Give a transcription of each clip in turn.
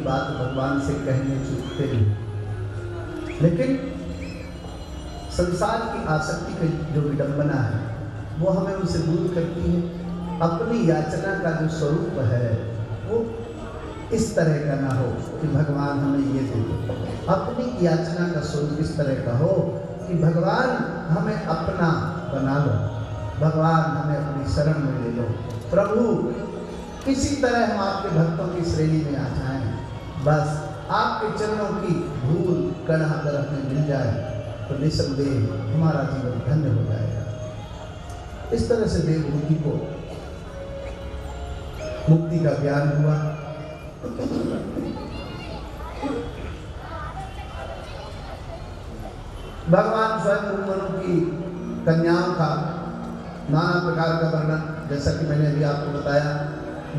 बात भगवान से कहने चूकते हैं। लेकिन संसार की आसक्ति की जो विडंबना है वो हमें उनसे दूर करती है। अपनी याचना का जो स्वरूप है वो इस तरह का ना हो कि भगवान हमें ये दे दो। अपनी याचना का स्वरूप इस तरह का हो कि भगवान हमें अपना बना लो, भगवान हमें अपनी शरण में ले लो। प्रभु किसी तरह हम आपके भक्तों की श्रेणी में आ जाएं, बस आपके चरणों की धूल कण अगर हमें मिल जाए तो निसंदेह हमारा जीवन धन्य हो जाएगा। इस तरह से देवभूति को मुक्ति का ज्ञान हुआ। भगवान स्वयं मनु की कन्याओं का नाना प्रकार का वर्णन, जैसा कि मैंने अभी आपको बताया,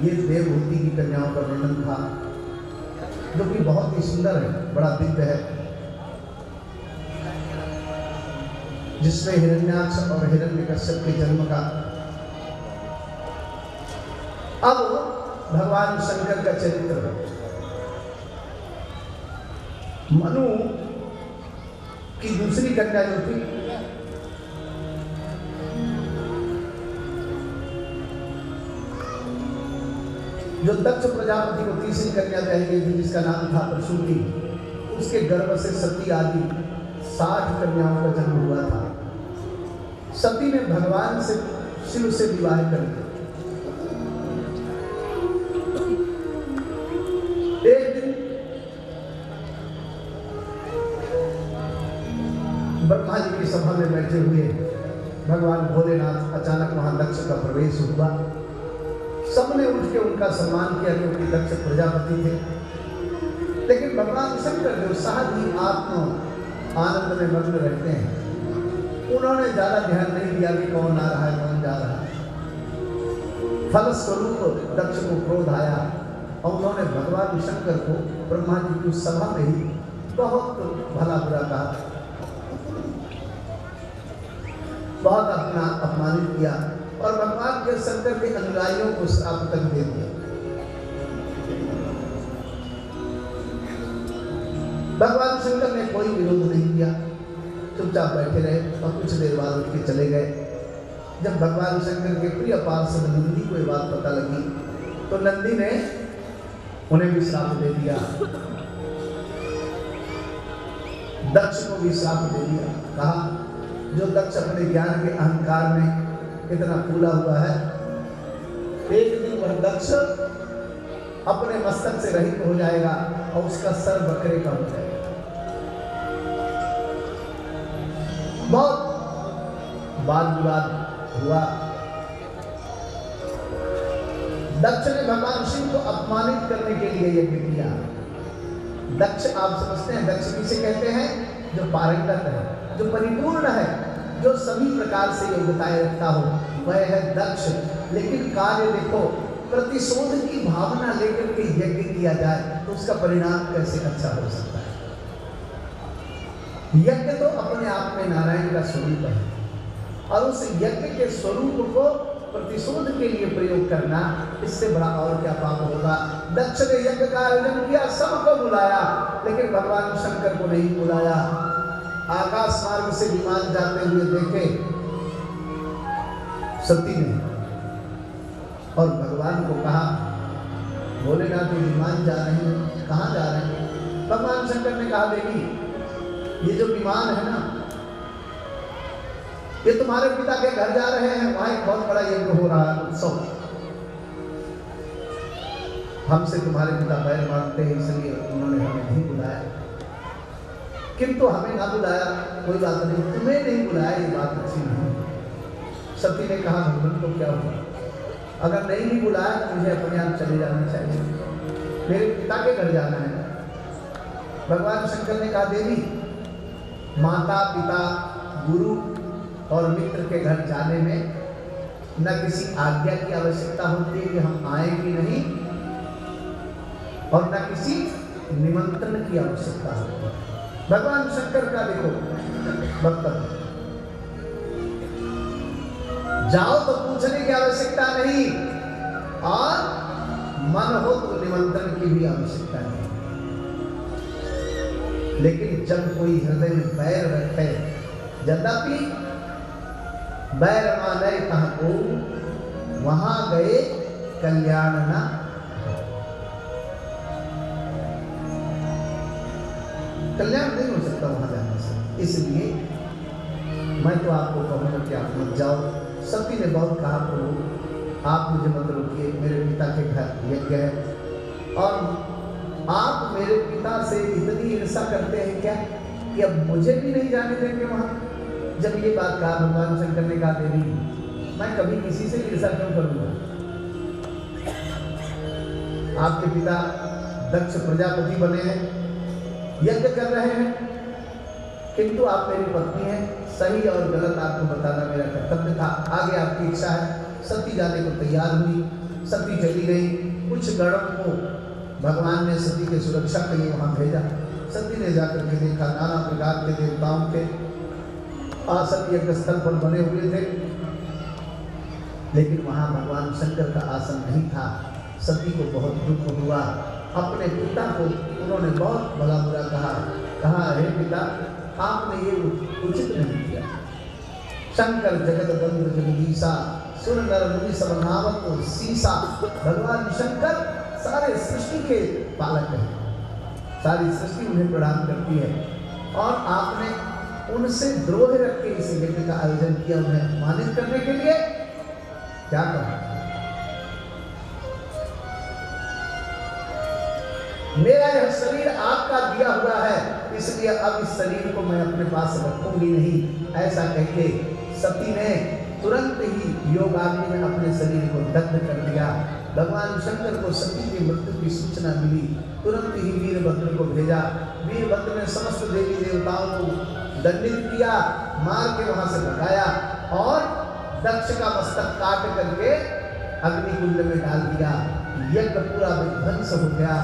ये देवभूति की कन्याओं का वर्णन था जो कि बहुत ही सुंदर है, बड़ा दिव्य है, जिसमें हिरण्याक्ष और हिरण्यकश्यप के जन्म का। अब भगवान शंकर का चरित्र, मनु की दूसरी कन्या जो थी जो दक्ष प्रजापति को तीसरी कन्या ब्याही गई थी जिसका नाम था प्रसूति, उसके गर्भ से सती आदि 60 कन्याओं का जन्म हुआ था। सती ने भगवान से शिव से विवाह कर दिया। एक दिन ब्रह्मा जी की सभा में बैठे हुए भगवान भोलेनाथ अचानक वहां दक्ष का प्रवेश हुआ। सबने उठ के उनका सम्मान किया क्योंकि दक्ष प्रजापति थे। लेकिन भगवान शंकर जो सहज ही आत्म आनंद में मग्न रहते हैं, उन्होंने ज्यादा ध्यान नहीं दिया कि कौन आ रहा है कौन जा रहा है। फलस्वरूप दक्ष को क्रोध आया और उन्होंने भगवान शंकर को ब्रह्मा जी की सभा में ही बहुत भला बुरा कहा, बहुत अपना अपमानित किया और भगवान के शंकर के अनुयायियों को श्राप तक दे दिया। भगवान शंकर ने कोई विरोध नहीं किया, चुपचाप बैठे रहे और कुछ देर बाद उठ के चले गए। जब भगवान शंकर के प्रिय पार्षद नंदी को ये बात पता लगी तो नंदी ने उन्हें भी श्राप दे दिया, दक्ष को भी श्राप दे दिया। कहा जो दक्ष अपने ज्ञान के अहंकार में इतना फूला हुआ है, एक दिन वह दक्ष अपने मस्तक से रहित हो जाएगा और उसका सर बकरे का हो जाएगा। बहुत वाद विवाद हुआ। दक्ष ने भगवान शिव को अपमानित करने के लिए यज्ञ किया। दक्ष आप समझते हैं दक्ष किसे कहते हैं? जो पारंगत है, जो परिपूर्ण है, जो सभी प्रकार से योग्यताएं रखता हो, वह है दक्ष। लेकिन कार्य देखो, प्रतिशोध की भावना लेकर के यज्ञ किया जाए तो उसका परिणाम कैसे अच्छा हो सकता है? यज्ञ तो अपने आप में नारायण का स्वरूप है और उस यज्ञ के स्वरूप को प्रतिशोध के लिए प्रयोग करना, इससे बड़ा और क्या पाप होगा। दक्ष ने यज्ञ का आयोजन किया, सबको बुलाया, लेकिन भगवान शंकर को नहीं बुलाया। आकाश मार्ग से विमान जाते हुए देखे सती ने और भगवान को कहा, भोलेनाथ ये विमान जा रहे हैं, कहाँ जा रहे हैं? भगवान शंकर ने कहा, देवी ये जो विमान है ना, ये तुम्हारे पिता के घर जा रहे हैं, वहां एक बहुत बड़ा यज्ञ हो रहा है, उत्सव। हमसे तुम्हारे पिता बैर मानते हैं, इसलिए उन्होंने हमें नहीं बुलाया। किंतु हमें ना बुलाया कोई बात नहीं, तुम्हें नहीं बुलाया ये बात अच्छी नहीं। सती ने कहा, भगवान को क्या हुआ? अगर नहीं भी बुलाया तो मुझे अपने आप चले जाना चाहिए, मेरे पिता के घर जाना है। भगवान शंकर ने कहा, देवी माता पिता गुरु और मित्र के घर जाने में न किसी आज्ञा की आवश्यकता होती है कि हम आए कि नहीं, और न किसी निमंत्रण की आवश्यकता होती है। भगवान शंकर का देखो वक्तव्य, जाओ तो पूछने की आवश्यकता नहीं और मन हो तो निमंत्रण की भी आवश्यकता नहीं। लेकिन जब कोई हृदय में बैर रखे, यद्यपि बैर माने कहाँ को, वहां गए कल्याण ना। कल्याण नहीं हो सकता वहां जाने से। इसलिए मैं तो आपको कहूँगा कि आप मत जाओ। सती ने बहुत कहा, प्रभु आप मुझे मत रोकिए, मेरे पिता के घर यज्ञ है और आप मेरे पिता से इतनी ईर्षा करते हैं क्या कि अब मुझे भी नहीं जाने देंगे वहाँ। जब ये बात कहा भगवान शंकर ने कहा, देवी मैं कभी किसी से ईर्षा क्यों करूँगा। आपके पिता दक्ष प्रजापति बने हैं, यज्ञ कर रहे हैं, किंतु आप मेरी पत्नी हैं, सही और गलत आपको बताना मेरा कर्तव्य था। आगे आपकी इच्छा है। सती जाने को तैयार हुई, सती चली गई। कुछ गणों को भगवान ने सती की सुरक्षा के लिए वहाँ भेजा। सती ने जाकर के देखा, नाना प्रकार के देवताओं के आसन यज्ञ स्थल पर बने हुए थे, लेकिन वहाँ भगवान शंकर का आसन नहीं था। सती को बहुत दुख हुआ। अपने पिता को उन्होंने बहुत भला बुरा कहा, हे पिता आपने ये उचित नहीं किया। शंकर जगत बंधु जगदीशा, सुर नर मुनि सब नावत सीसा। भगवान शंकर सारे सृष्टि के पालक हैं, सारी सृष्टि उन्हें प्रणाम करती है और आपने उनसे द्रोह रख के इस यज्ञ का आयोजन किया, उन्हें मानित करने के लिए। क्या कहा, मेरा यह शरीर आपका दिया हुआ है, इसलिए अब इस शरीर को मैं अपने पास रखूंगी नहीं। ऐसा कहके सती ने तुरंत ही योगाग्नि में अपने शरीर को दग्ध कर दिया। भगवान शंकर को सती की मृत्यु की सूचना मिली, तुरंत ही वीरभद्र को भेजा। वीरभद्र ने समस्त देवी देवताओं को दंडित किया, मार के वहां से भगाया और दक्ष का मस्तक काट करके अग्निकुंड में डाल दिया। यज्ञ पूरा विध्वंस हो गया।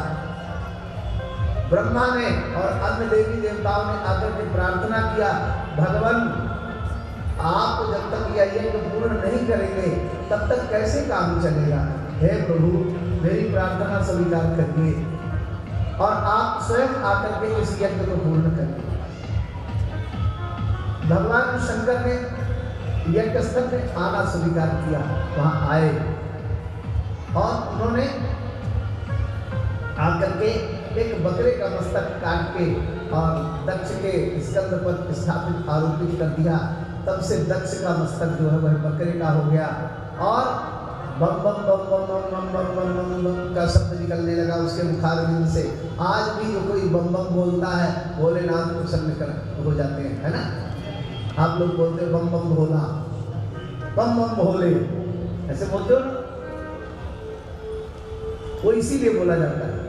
ब्रह्मा ने और अन्य देवी देवताओं ने आकर के प्रार्थना किया, भगवान आप जब तक यह यज्ञ पूर्ण नहीं करेंगे तब तक कैसे काम चलेगा। हे प्रभु मेरी प्रार्थना स्वीकार करिए और आप स्वयं आकर के इस यज्ञ को पूर्ण करिए। भगवान शंकर ने यज्ञ स्थल में आना स्वीकार किया, वहां आए और उन्होंने आकर के एक बकरे का मस्तक काट के और दक्ष के स्कंद पर स्थापित आरोपित कर दिया। तब से दक्ष का मस्तक जो है वह बकरे का हो गया और बम बम बम बम बम बम बम बम बम बम का शब्द निकलने लगा उसके मुखारविंद से। आज भी जो कोई बम बम बोलता है भोलेनाथ प्रसन्न कर हो जाते हैं, है ना। आप लोग बोलते हो बम बम भोला, बम बम भोले, ऐसे बोलते हो ना, वो इसीलिए बोला जाता है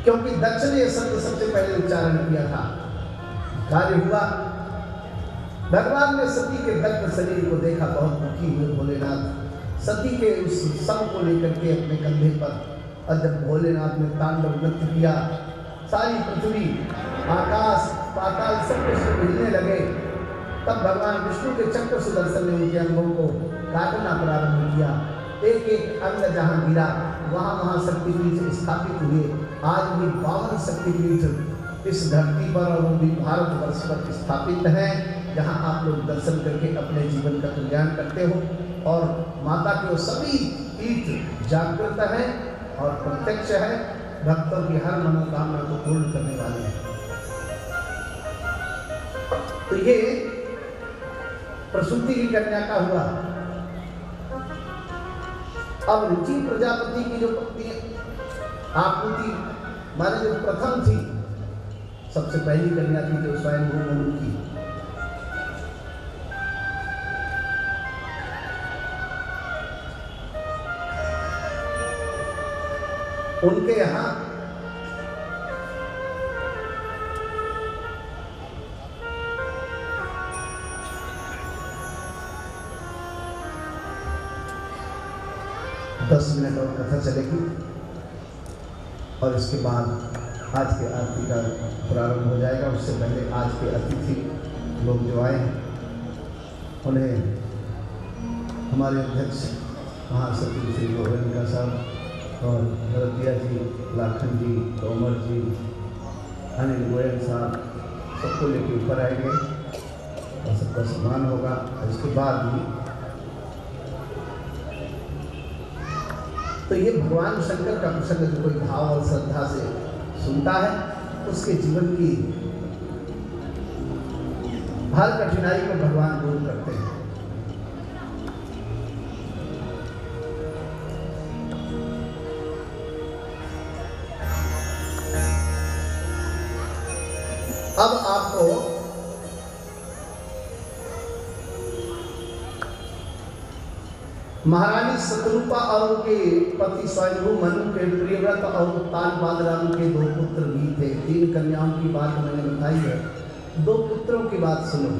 क्योंकि दक्ष ने यह शब्द सबसे पहले उच्चारण किया था। कार्य हुआ, भगवान ने सती के दग्ध शरीर को देखा, बहुत दुखी हुए भोलेनाथ। सती के उस शव को लेकर के अपने कंधे पर, और जब भोलेनाथ ने तांडव नृत्य किया, सारी पृथ्वी आकाश पाताल सब कुछ हिलने लगे। तब भगवान विष्णु के चक्र सुदर्शन ने उनके अंगों को काटना प्रारंभ किया। एक एक अंग जहाँ गिरा वहाँ वहाँ शक्तिपीठ स्थापित हुए। आज भी 52 शक्तिपीठ इस धरती पर और वो भी भारतवर्ष पर स्थापित हैं, जहाँ आप लोग दर्शन करके अपने जीवन का कल्याण करते हो। और माता के वो सभी पीठ जागृत हैं और प्रत्यक्ष है, भक्तों की हर मनोकामना को पूर्ण करने वाले हैं। तो ये प्रसूति की कन्या का हुआ। अब रुचि प्रजापति की जो पत्नी आकृति माने जो प्रथम थी, सबसे पहली कन्या थी जो स्वयं मनु की, उनके यहाँ दस मिनट और कथा चलेगी और इसके बाद आज के आरती का प्रारंभ हो जाएगा। उससे पहले आज के अतिथि लोग जो आए हैं उन्हें हमारे अध्यक्ष महासचिव श्री गोविंद साहब और भरतिया जी, लाखन जी, तोमर जी, अनिल गोयल साहब सबको लेके ऊपर आएंगे और सबका सम्मान होगा। इसके बाद भी तो ये भगवान शंकर का प्रसंग जो कोई भाव और श्रद्धा से सुनता है उसके जीवन की हर कठिनाई को भगवान दूर करते हैं। अब आपको महारानी शतरूपा और उनके पति स्वयंभू मनु के प्रियव्रत और उत्तानपाद राम के 2 पुत्र भी थे। 3 कन्याओं की बात मैंने बताई है, 2 पुत्रों की बात सुनो।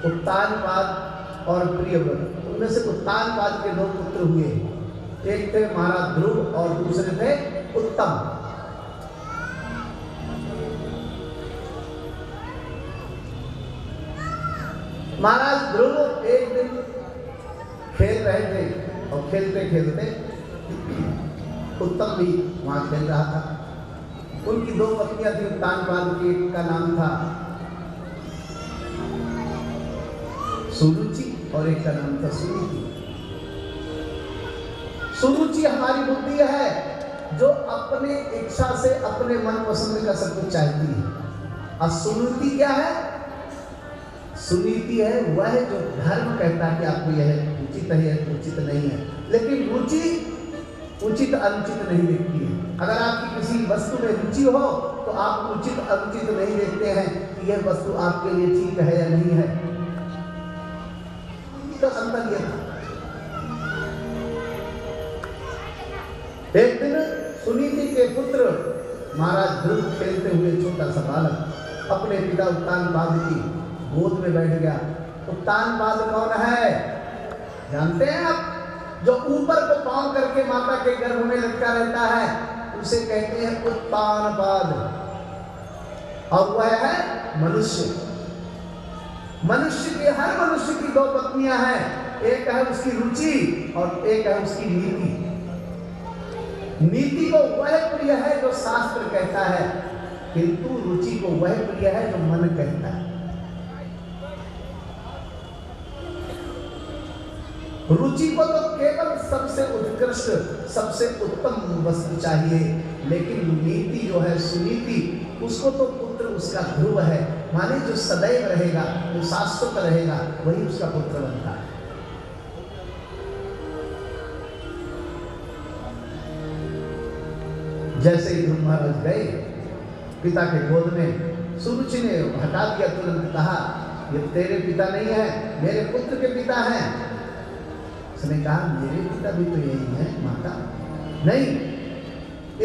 उत्तानपाद और प्रियव्रत, उनमें से उत्तानपाद के 2 पुत्र हुए। एक थे महाराज ध्रुव और दूसरे थे उत्तम। महाराज ध्रुव एक दिन खेल रहे थे और खेलते खेलते उत्तम भी वहां खेल रहा था। उनकी 2 पत्नियां थी। उत्तानपाद की एक का नाम था सुरुचि और एक का नाम था सुनीति। सुरुचि हमारी बुद्धि है जो अपने इच्छा से अपने मन पसंद का सब कुछ चाहती है। और सुनीति क्या है? सुनीति है वह जो धर्म कहता है कि आपको यह उचित है, उचित नहीं है, लेकिन रुचि उचित अनुचित नहीं देखती है। अगर आपकी किसी वस्तु में रुचि हो तो आप उचित अनुचित नहीं देखते हैं कि यह वस्तु आपके लिए ठीक है या नहीं है। तो अंतर यह था। एक दिन सुनीति के पुत्र महाराज ध्रुव खेलते हुए छोटा सा बालक अपने पिता उत्तानपाद की गोद में बैठ गया। उत्तानपाद कौन है जानते हैं आप? जो ऊपर को पांव करके माता के गर्भ में लटका रहता है उसे कहते हैं उत्तानपाद। और वह है मनुष्य। मनुष्य की, हर मनुष्य की 2 पत्नियां हैं। एक है उसकी रुचि और एक है उसकी नीति। नीति को वह प्रिय है जो शास्त्र कहता है, किंतु रुचि को वह प्रिय है जो मन कहता है। रुचि को तो केवल सबसे उत्कृष्ट, सबसे उत्तम वस्तु चाहिए, लेकिन नीति जो है, सुनीति, उसको तो पुत्र उसका ध्रुव है, माने जो सदैव रहेगा, जो शाश्वत रहेगा, वही उसका पुत्र बनता है। जैसे ही ध्रुव महाराज गए पिता के गोद में, सुरुचि ने हटा दिया, तुरंत कहा ये तेरे पिता नहीं है, मेरे पुत्र के पिता हैं। उसने कहा मेरे पिता भी तो यही है माता। नहीं,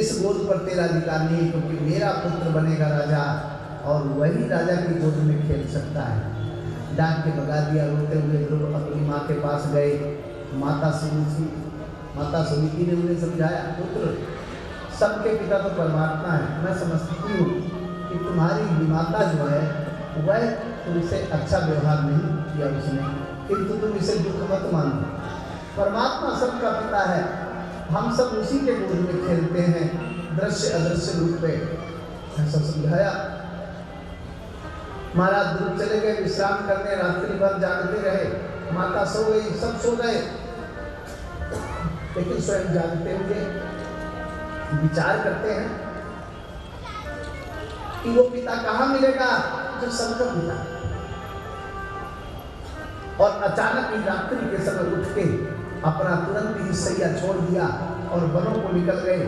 इस गोद पर तेरा अधिकार नहीं, क्योंकि मेरा पुत्र बनेगा राजा और वही राजा की गोद में खेल सकता है। डांट के भगा दिया। रोते हुए ध्रुव अपनी माँ के पास गए। माता सुनीति ने उन्हें समझाया, पुत्र सबके पिता तो परमात्मा है। मैं समझती हूँ कि तुम्हारी माता जो है वह तुमसे अच्छा व्यवहार नहीं किया उसने, किंतु तुम इसे दुख मत मानो। परमात्मा सबका पिता है, हम सब उसी के गोद में खेलते हैं, दृश्य अदृश्य रूप में। ऐसा समझाया। महाराज ध्रुव चले गए विश्राम करने। रात्रि भर जागते रहे। माता सो गई, सब सो गए, लेकिन स्वयं जागते हुए विचार करते हैं कि वो पिता कहाँ मिलेगा जो सबका पिता। और अचानक ही रात्रि के समय उठ के अपना तुरंत ही सैया छोड़ दिया और वनों को निकल गए।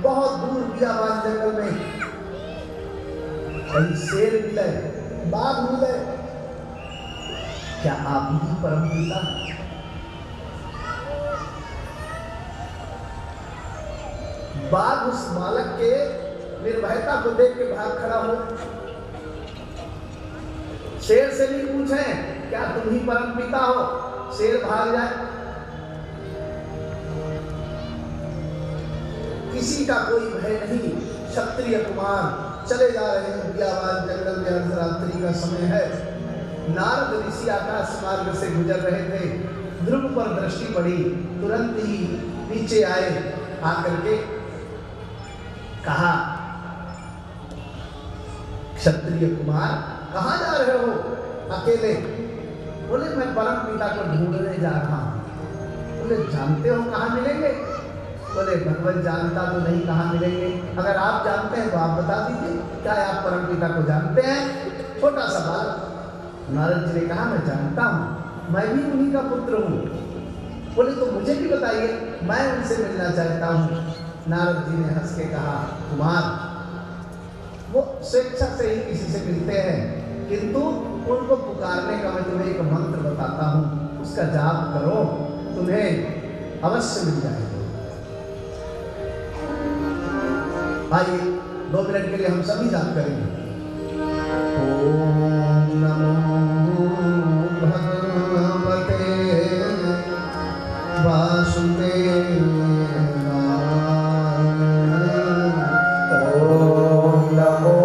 बहुत दूर बियाबान जंगल में कहीं शेर मिले, बाघ मिले। क्या आप ही परम पिता? बाघ उस बालक के निर्भयता को देख के भाग खड़ा हो। शेर से भी पूछे क्या तुम ही परम पिता हो? शेर भाग जाए। किसी का कोई भय नहीं। क्षत्रिय कुमार चले जा रहे हैं बियाबान जंगल में। अर्धरात्रि का समय है। नारद ऋषि आकाश मार्ग से गुजर रहे थे। ध्रुव पर दृष्टि पड़ी, तुरंत ही नीचे आए। आकर के कहा क्षत्रिय कुमार कहाँ जा रहे हो अकेले? बोले मैं परम पिता को ढूंढने जा रहा हूँ। बोले जानते हो कहाँ मिलेंगे? बोले भगवान जानता तो नहीं कहाँ मिलेंगे, अगर आप जानते हैं तो आप बता दीजिए। क्या आप परम पिता को जानते हैं? छोटा सा बालक। नारद जी ने कहा मैं जानता हूँ, मैं भी उन्हीं का पुत्र हूँ। बोले तो मुझे भी बताइए, मैं उनसे मिलना चाहता हूँ। नारद जी ने हंस के कहा कुमार वो स्वेच्छा से ही किसी से मिलते हैं, किंतु उनको पुकारने का मैं तुम्हें एक मंत्र बताता हूँ, उसका जाप करो, तुम्हें अवश्य मिल जाएगा। आइए 2 मिनट के लिए हम सभी जाप करेंगे। ओम नमो भगवते वासुदेवाय। ओम नमो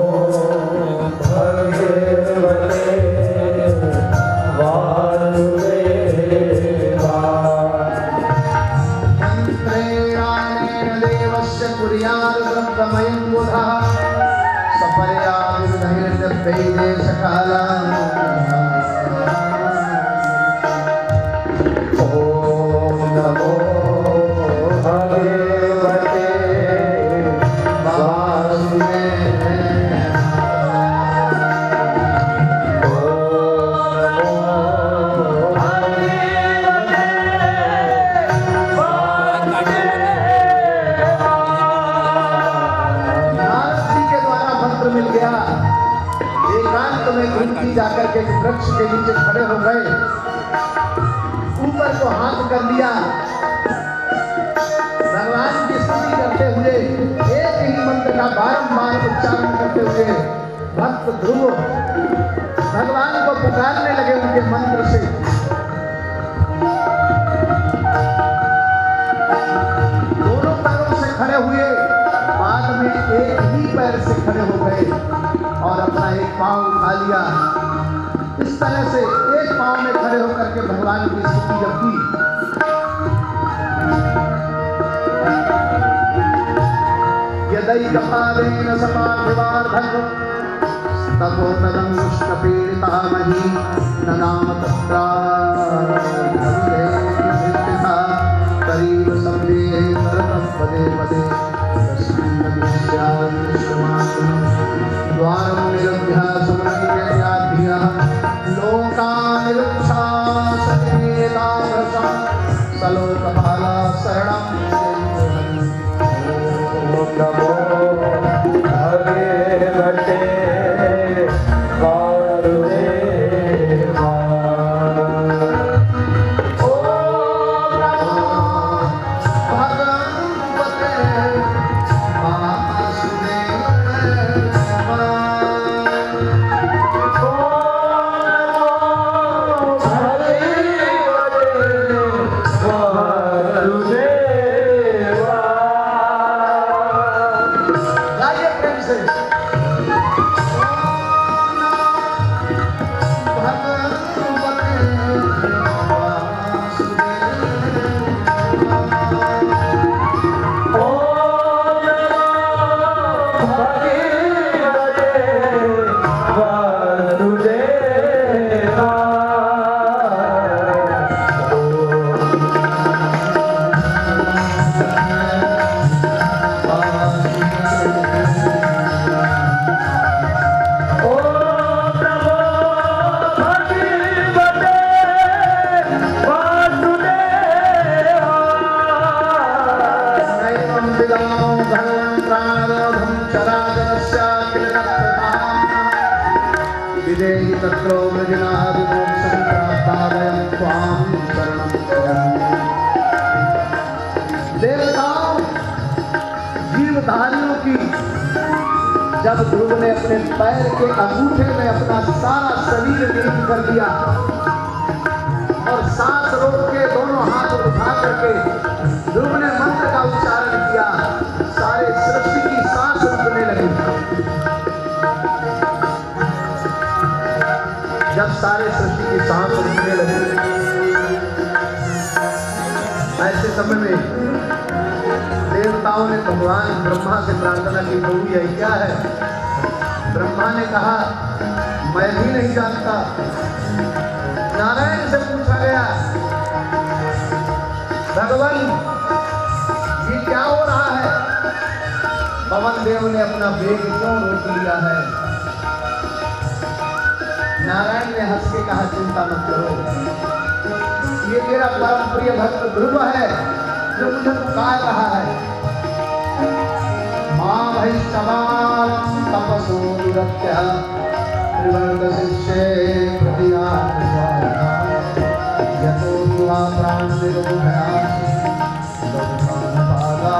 जाकर के वृक्ष के नीचे खड़े हो गए, ऊपर को हाथ कर लिया, भगवान की स्तुति करते हुए एक ही मंत्र का बारंबार उच्चारण करते हुए भक्त ध्रुव भगवान को पुकारने लगे उनके मंत्र से। दोनों पैरों से खड़े हुए, बाद में एक ही पैर से खड़े हो गए और अपना एक पांव उठा लिया। इस तरह से एक पांव में खड़े होकर के भगवान की स्तुति जब की, यदि कपालेन समाधिवार्धन तपो तदं कृष्ण पीड़िता मही ननाम तत्रा करीब संदेह तरतः पदे पदे तस्मिन् द्वारं निरुध्य सुमनिर्याध्य लोकान् रुक्षासनेतादृशं सलोकपाला शरणं नमो भगवते देवताओं जीवधारियों की जब ध्रुव ने अपने पैर के अंगूठे में अपना सारा शरीर लीन कर दिया और सांस रोक के दोनों हाथ उठा करके ध्रुव ने मंत्र का उच्चारण किया, सारे सृष्टि की सांस रुकने लगी। जब सारे सृष्टि की सांस रुकने लगी, ऐसे समय में देवताओं ने भगवान ब्रह्मा से प्रार्थना की, प्रभु यह क्या है? ब्रह्मा ने कहा मैं भी नहीं जानता। नारायण से पूछा गया भगवान ये क्या हो रहा है? पवन देव ने अपना वेग क्यों रोक लिया है? नारायण ने हंस के कहा चिंता मत करो, ये मेरा परम प्रिय भक्त ध्रुव है जो मुझे पुकार रहा है। मां भैष्णवान् तपसो विरत्या त्रिवर्ग शिष्ये प्रतियात् स्वाहा यतो युवा प्राण निरोधयात् दौड़ान भागा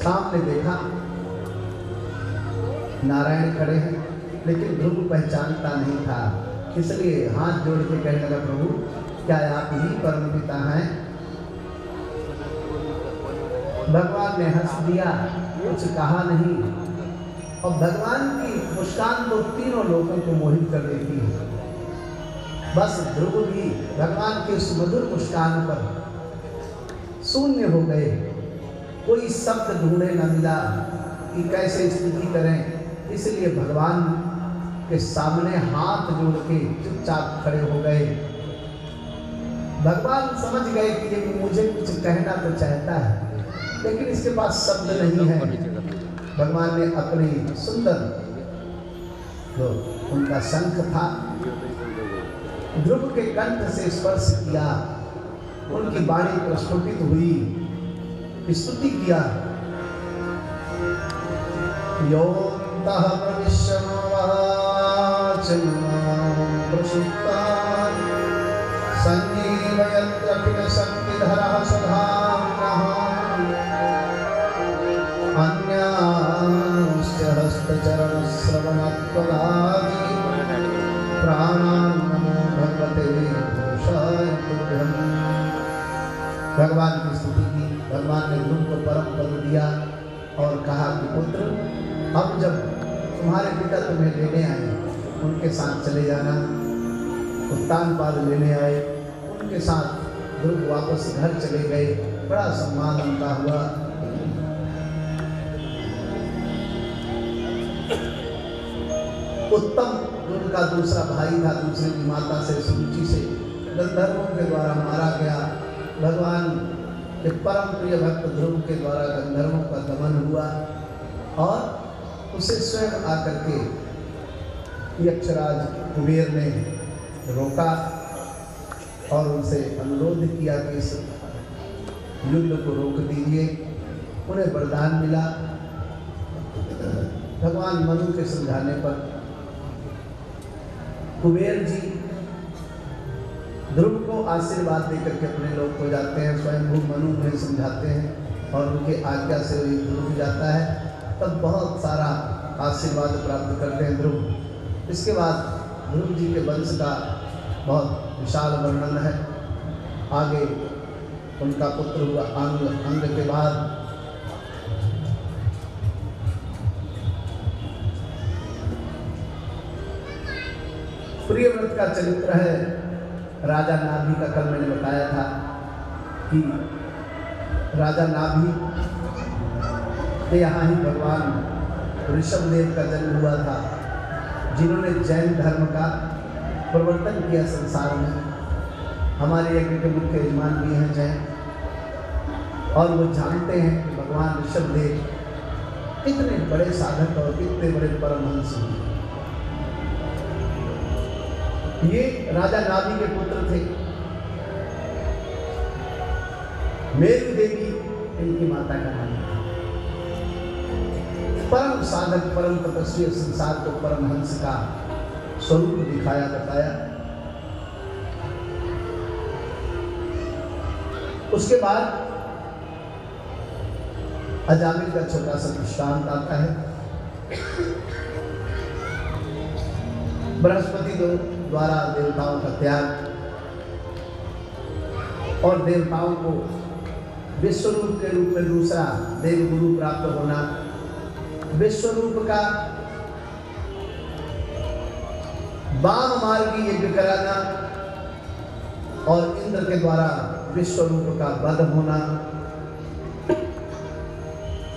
सामने देखा नारायण खड़े हैं, लेकिन ध्रुव पहचानता नहीं था, इसलिए हाथ जोड़ के कहने लगा प्रभु क्या आप ही परम पिता हैं? भगवान ने हंस दिया, कुछ कहा नहीं। और भगवान की मुस्कान तो तीनों लोगों को मोहित कर देती है। बस ध्रुव भी भगवान के उस मधुर मुस्कान पर शून्य हो गए। कोई शब्द ढूंढे न मिला कि कैसे स्तुति करें, इसलिए भगवान के सामने हाथ जोड़ के चुपचाप खड़े हो गए। भगवान समझ गए कि ये मुझे कुछ कहना तो चाहता है, लेकिन इसके पास शब्द नहीं है। भगवान ने अपने सुंदर जो उनका शंख था ध्रुव के कंठ से स्पर्श किया, उनकी वाणी प्रस्फुटित हुई, स्तुति किया। योऽन्तः प्रविश्य प्रसुप्तान् सञ्जीवयत्यखिलशक्तिधरः सुधाम्नः अन्यांश्च हस्तचरणश्रवणत्वदादि प्राणान् नमो भगवते पुरुषाय तुभ्यम्। भगवान की स्तुति की। भगवान ने ध्रुव को परम पद दिया और कहा कि पुत्र अब जब तुम्हारे पिता तुम्हें लेने आए उनके साथ चले जाना। उत्तानपाद लेने आए, उनके साथ ध्रुव वापस घर चले गए। बड़ा सम्मान उनका हुआ। उत्तम उनका दूसरा भाई था, दूसरे की माता से सुरुचि से गंधर्वों के द्वारा मारा गया। भगवान के परम प्रिय भक्त ध्रुव के द्वारा गंधर्वों का दमन हुआ और उसे स्वयं आकर के यक्षराज कुबेर ने रोका और उनसे अनुरोध किया कि इस युद्ध को रोक दीजिए। उन्हें वरदान मिला। भगवान मनु के समझाने पर कुबेर जी ध्रुव को आशीर्वाद देकर के अपने लोग को जाते हैं। स्वयं मनु उन्हें समझाते हैं और उनके आज्ञा से ध्रुव जाता है। तब बहुत सारा आशीर्वाद प्राप्त करते हैं ध्रुव। इसके बाद ध्रुव जी के वंश का बहुत विशाल वर्णन है। आगे उनका पुत्र हुआ अंग, अंग के बाद प्रियव्रत का चरित्र है। राजा नाभि का कल मैंने बताया था कि राजा नाभि के यहाँ ही भगवान ऋषभदेव का जन्म हुआ था, जिन्होंने जैन धर्म का प्रवर्तन किया संसार में। हमारे यज्ञ के मुख्य यजमान भी हैं जैन, और वो जानते हैं कि भगवान ऋषभदेव कितने बड़े साधक और कितने बड़े परमहंस हैं। ये राजा नाभि के पुत्र थे। मेरु देवी इनकी माता का नाम था। परम साधक, परम तपस्वी, संसार को परमहंस का स्वरूप दिखाया बताया। उसके बाद अजामिल का छोटा सा दृष्टांत आता है। बृहस्पति द्वारा देवताओं का त्याग और देवताओं को विश्वरूप के रूप में दूसरा देवगुरु प्राप्त होना, विश्वरूप का वाम मार्गी यज्ञ कराना और इंद्र के द्वारा विश्वरूप का वध होना।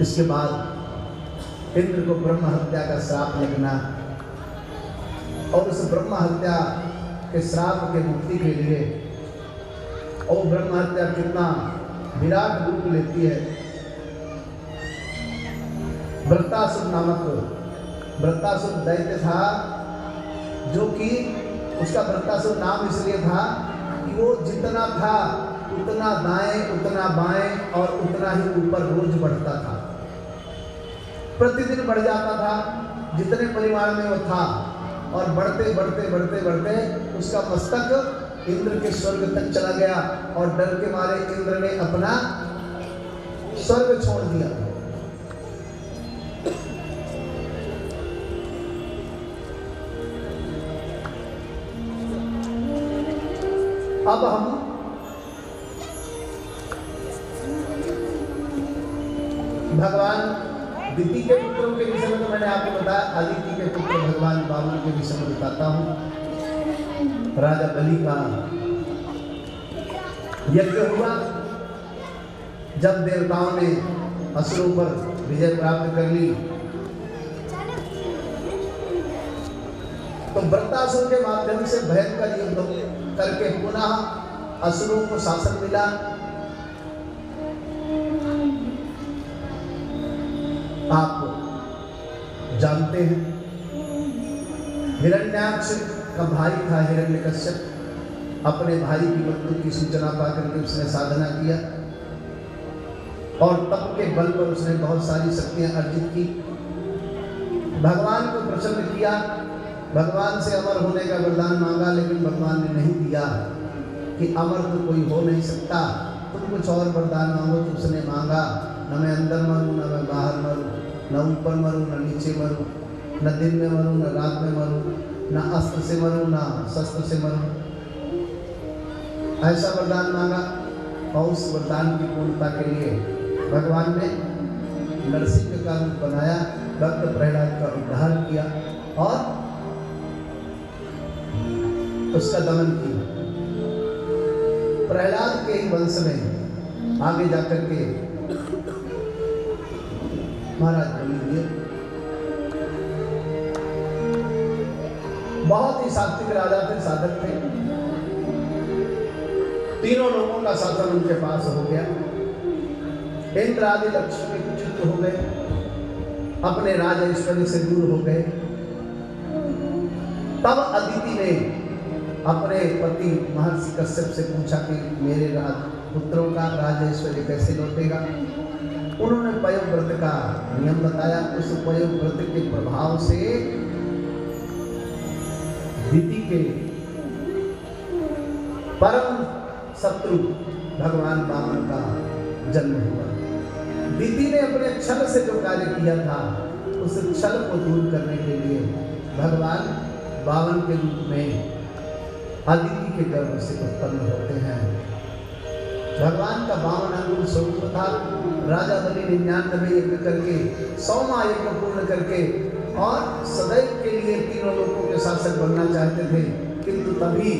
इसके बाद इंद्र को ब्रह्म हत्या का श्राप लगना और उस ब्रह्म हत्या के श्राप के मुक्ति के लिए, और ब्रह्म हत्या कितना विराट रूप लेती है। वृत्तासुर नामक वृत्तासुर दैत्य था, जो कि उसका वृत्तासुर नाम इसलिए था कि वो जितना था उतना दाएं उतना बाएं और उतना ही ऊपर रोज बढ़ता था, प्रतिदिन बढ़ जाता था जितने परिमाण में वो था, और बढ़ते बढ़ते बढ़ते बढ़ते उसका मस्तक इंद्र के स्वर्ग तक चला गया और डर के मारे इंद्र ने अपना स्वर्ग छोड़ दिया। अब हम भगवान दिति के पुत्रों के विषय में तो मैंने आपको बताया, अदिति के पुत्र भगवान वामन के विषय में बताता हूँ। राजा बलि का यज्ञ हुआ, जब देवताओं ने असुरों पर विजय प्राप्त कर ली तो वृत्तासुर के माध्यम से भयंकर युद्ध करके पुनः असुरों को शासन मिला। आप जानते हैं हिरण्याक्ष का भाई था हिरण्यकश्यप, अपने भाई की मृत्यु की सूचना पाकर के उसने साधना किया और तप के बल पर उसने बहुत सारी शक्तियां अर्जित की, भगवान को प्रसन्न किया, भगवान से अमर होने का वरदान मांगा, लेकिन भगवान ने नहीं दिया कि अमर तो कोई हो नहीं सकता, तुम कुछ और वरदान मांगो। तो उसने मांगा, न मैं अंदर मरूं, न मैं बाहर मरूं, न ऊपर मरूं, न नीचे मरूं, न दिन में मरूं, न रात में मरूं, न अस्त्र से मरूं, न शस्त्र से मरूं। ऐसा वरदान मांगा और उस वरदान की पूर्णता के लिए भगवान ने नरसिंह का रूप बनाया, भक्त प्रहलाद का उद्धार किया और उसका दमन किया। प्रहलाद के वंश में आगे जाकर के महाराज बलि हुए। बहुत ही सात्विक राजा थे, साधक थे, तीनों लोगों का शासन उनके पास हो गया। इंद्र आदि लक्ष्मी च्युत हो गए, अपने राज ऐश्वर्य से दूर हो गए। तब अदिति ने अपने पति महर्षि कश्यप से पूछा कि मेरे पुत्रों का राज ऐश्वर्य कैसे लौटेगा। उन्होंने पयोव्रत का नियम बताया। उस पयोव्रत के प्रभाव से दिति के परम शत्रु भगवान वामन का जन्म हुआ। दिति ने अपने छल से जो कार्य किया था, उस छल को दूर करने के लिए भगवान वामन के रूप में अदिति के गर्भ से उत्पन्न होते हैं। भगवान का 52 अंगुल स्वरूप था। राजा बलि 99 यज्ञ करके 100वां यज्ञ पूर्ण करके और सदैव के लिए तीनों लोगों के शासक बनना चाहते थे, किंतु तभी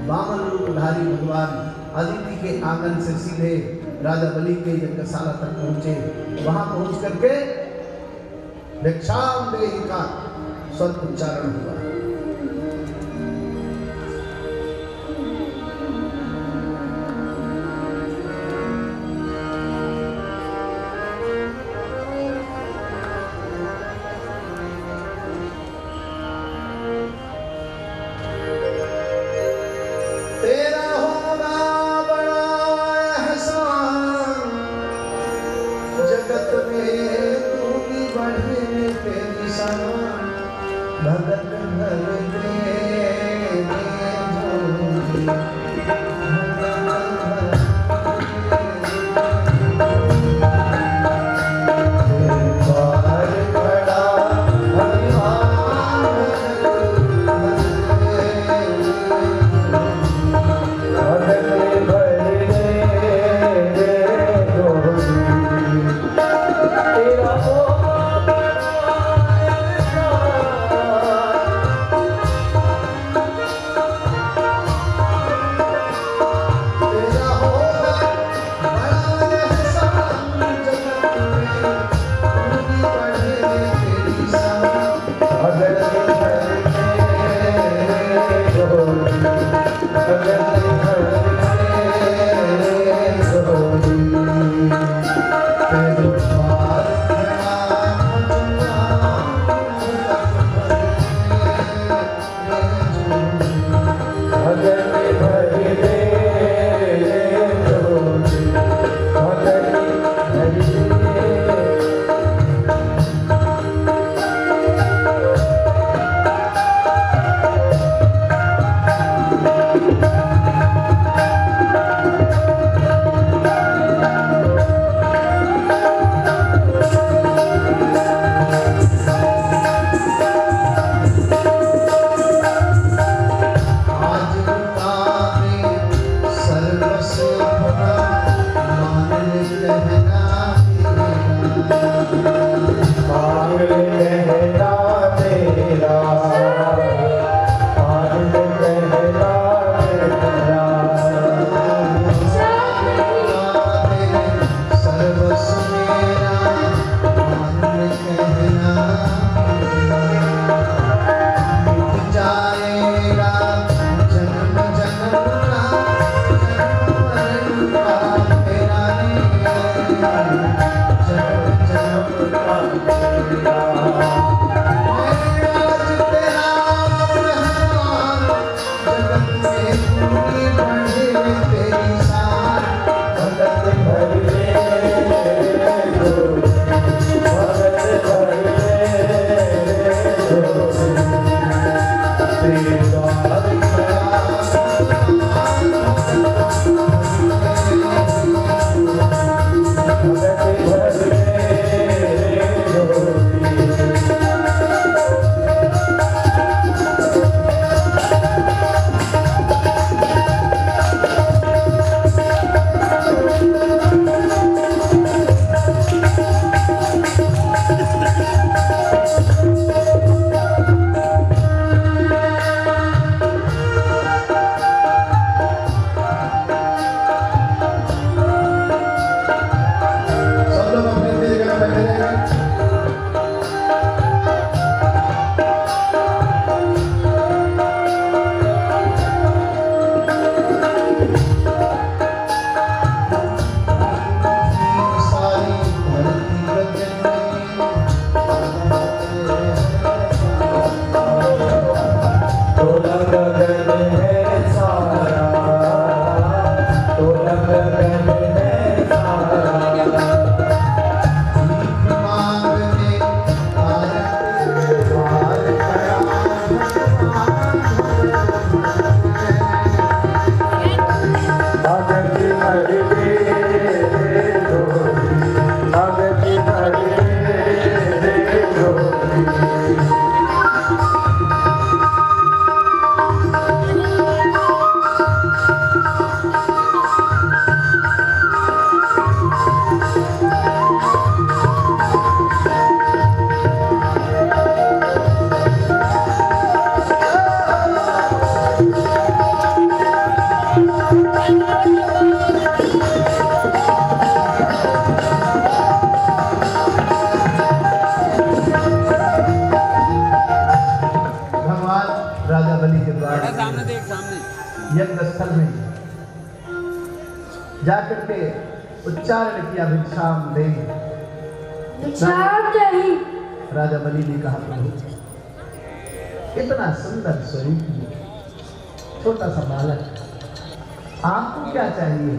वामन रूपधारी भगवान अदिति के आंगन से सीधे राजा बलि के यज्ञशाला तक पहुंचे। वहां पहुंच करके भिक्षाम देहि का स्वर्ग उच्चारण हुआ। यज्ञ स्थल में जाकर के उच्चारण किया भिक्षाम दे। राजा बलि ने कहा प्रभु इतना सुंदर स्वरूप छोटा सा बालक, आपको क्या चाहिए?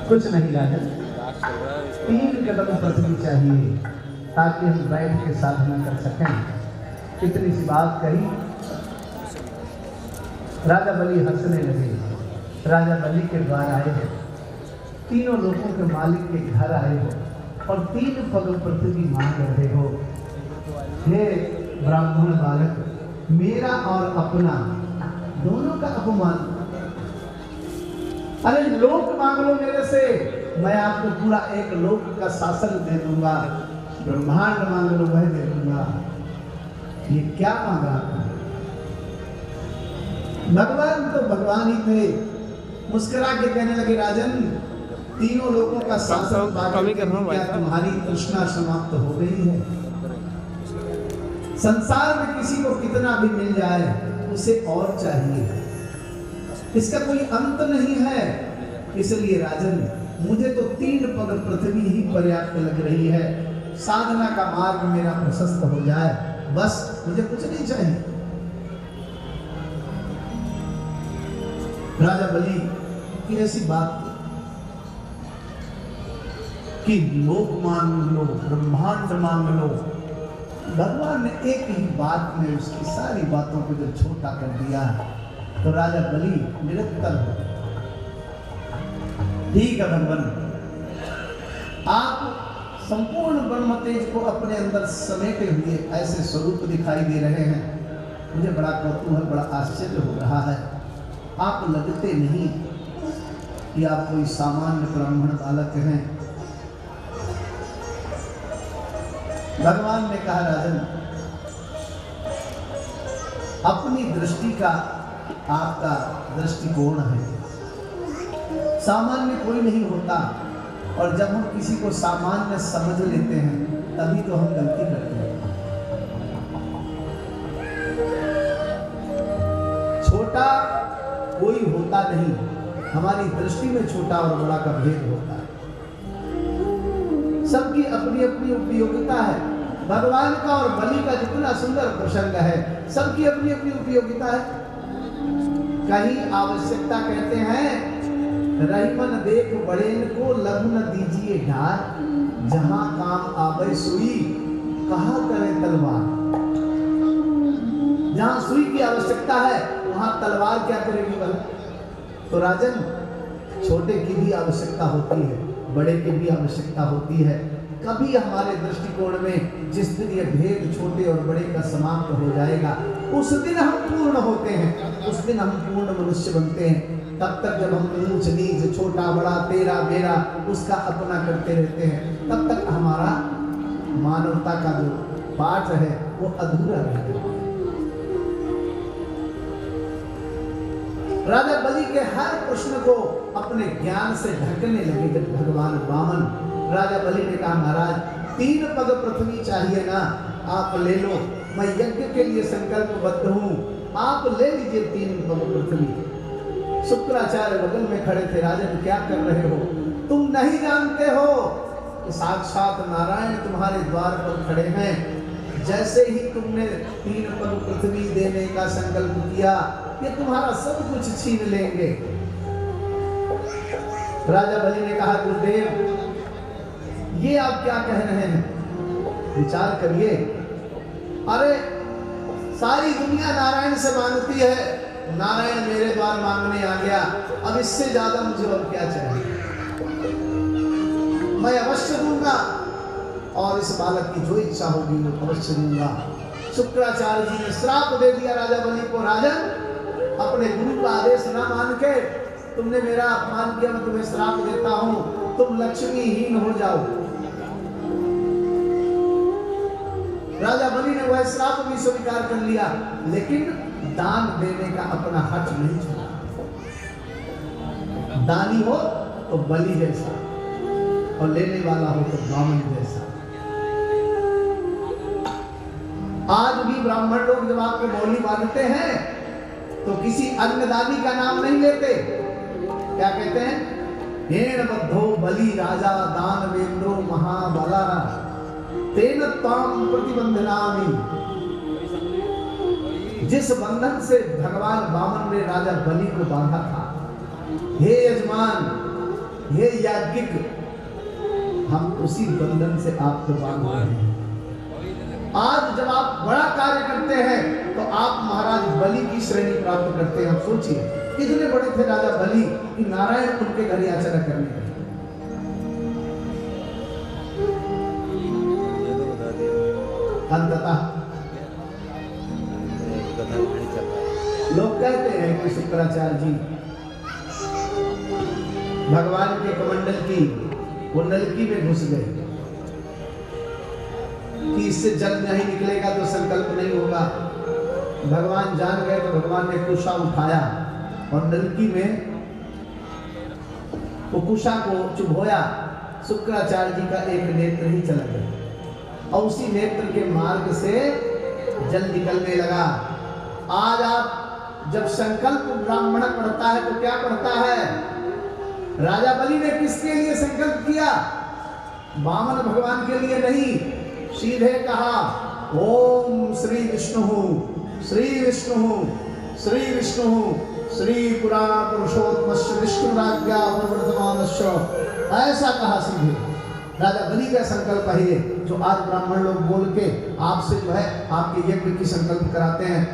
कुछ नहीं राजन, 3 कदम पृथ्वी चाहिए ताकि हम बैठ के साधना कर सकें। कितनी सी बात कही। राजा बलि हंसने लगे। राजा बलि के द्वार आए हो, तीनों लोगों के मालिक के घर आए हो और 3 कदम पृथ्वी मांग रहे हो। हे ब्राह्मण बालक, मेरा और अपना दोनों का अपमान। अरे लोक मांग लो मेरे से, मैं आपको पूरा 1 लोक का शासन दे दूंगा। ब्रह्मांड मांग लो, वह दे दूंगा। ये क्या मांगा आपने? भगवान तो भगवान ही थे। मुस्कुरा के कहने लगे राजन, तीनों लोगों का शासन पाकर क्या तुम्हारी तृष्णा समाप्त हो गई है? संसार में किसी को कितना भी मिल जाए उसे और चाहिए। इसका कोई अंत नहीं है। इसलिए राजन, मुझे तो 3 पग पृथ्वी ही पर्याप्त लग रही है। साधना का मार्ग मेरा प्रशस्त हो जाए, बस मुझे कुछ नहीं चाहिए। राजा बलि की ऐसी बात कि लोक मांग लो, ब्रह्मांड मांग लो। भगवान ने एक ही बात में उसकी सारी बातों को जब छोटा कर दिया तो राजा बलि निरंतर हो। ठीक है भगवान, आप संपूर्ण ब्रह्म तेज को अपने अंदर समेटे हुए ऐसे स्वरूप दिखाई दे रहे हैं। मुझे बड़ा कौतूहल, बड़ा आश्चर्य हो रहा है। आप लगते नहीं कि आप कोई सामान्य ब्राह्मण बालक हैं। भगवान ने कहा, राजन, अपनी दृष्टि का आपका दृष्टिकोण है। सामान्य कोई नहीं होता, और जब हम किसी को सामान्य समझ लेते हैं तभी तो हम गलती करते हैं। छोटा कोई होता नहीं, हमारी दृष्टि में छोटा और बड़ा का भेद होता है। सबकी अपनी अपनी उपयोगिता है। भगवान का और बलि का जितना सुंदर प्रसंग है, सबकी अपनी अपनी उपयोगिता है। कहीं आवश्यकता कहते हैं, रहीमन देख बड़ेन को लघु न दीजिए ढार, जहां काम आवे सुई कहा करे तलवार। जहां सुई की आवश्यकता है वहां तलवार क्या करेगी भला? तो राजन, छोटे की भी आवश्यकता होती है, बड़े की भी आवश्यकता होती है। कभी हमारे दृष्टिकोण में जिस दिन ये भेद छोटे और बड़े का समाप्त हो जाएगा, उस दिन हम पूर्ण होते हैं, उस दिन हम पूर्ण मनुष्य बनते हैं। तब तक जब हम ऊंच नीच, छोटा बड़ा, तेरा मेरा, उसका अपना करते रहते हैं, तब तक हमारा मानवता का जो पाठ है वो अधूरा रहता है। राजा बलि के हर प्रश्न को अपने ज्ञान से ढकने लगे। जब भगवान वामन, राजा बलि ने कहा, महाराज 3 पग पृथ्वी चाहिए ना, आप ले लो, मैं यज्ञ के लिए संकल्पबद्ध हूं, आप ले लीजिए 3 पग पृथ्वी। शुक्राचार्य बगल में खड़े थे। राजन, क्या कर रहे हो? तुम नहीं जानते हो कि साक्षात नारायण तुम्हारे द्वार पर खड़े हैं। जैसे ही तुमने 3 पग पृथ्वी देने का संकल्प किया, ये तुम्हारा सब कुछ छीन लेंगे। राजा बलि ने कहा, गुरुदेव, ये आप क्या कह रहे हैं? विचार करिए। अरे सारी दुनिया नारायण से मांगती है, नारायण मेरे द्वार मांगने आ गया, अब इससे ज्यादा मुझे और क्या चाहिए? मैं अवश्य दूंगा, और इस बालक की जो इच्छा होगी वो अवश्य दूंगा। शुक्राचार्य जी ने श्राप दे दिया राजा बलि को, राजन, अपने गुरु का आदेश न मान के तुमने मेरा अपमान किया, मैं तुम्हें श्राप देता हूं, तुम लक्ष्मीहीन हो जाओ। राजा बलि ने वह श्राप भी स्वीकार कर लिया, लेकिन दान देने का अपना हक नहीं छोड़ा। दानी हो तो बलि जैसा, और लेने वाला हो तो वामन जैसा। आज भी ब्राह्मण लोग जब आपको मौली बांधते हैं तो किसी अन्नदानी का नाम नहीं लेते। क्या कहते हैं? हेण बद्धो बलि राजा दानवेंद्रो महाबला तेन ताम प्रतिबंधनामि। जिस बंधन से भगवान वामन ने राजा बलि को बांधा था, हे यजमान, हे याज्ञिक, हम उसी बंधन से आपको बांध रहे हैं। आज जब आप बड़ा कार्य करते हैं तो आप महाराज बलि की श्रेणी प्राप्त करते हैं। सोचिए कितने बड़े थे राजा बलि कि नारायण उनके घर याचना करने गए। अंततः लोग कहते हैं कि शुक्राचार्य जी भगवान के कमंडल की वो नलकी में घुस गए कि इससे जल नहीं निकलेगा तो संकल्प नहीं होगा। भगवान जान गए तो भगवान ने कुशा उठाया और नलकी में वो कुशा को चुभोया। शुक्राचार्य जी का एक नेत्र ही चला गया और उसी नेत्र के मार्ग से जल निकलने लगा। आज आप जब संकल्प ब्राह्मण पढ़ता है तो क्या पढ़ता है? राजा बलि ने किसके लिए संकल्प किया? वामन भगवान के लिए नहीं, सीधे कहा ओम श्री विष्णु श्री विष्णु श्री विष्णु श्री पुराण पुरुषोत्तमस्य विष्णु राज्ञा प्रवर्तमानस्य, ऐसा कहा सीधे। राजा बलि का संकल्प है ये, जो आज ब्राह्मण लोग बोल के आपसे जो है आपके यज्ञ की संकल्प कराते हैं।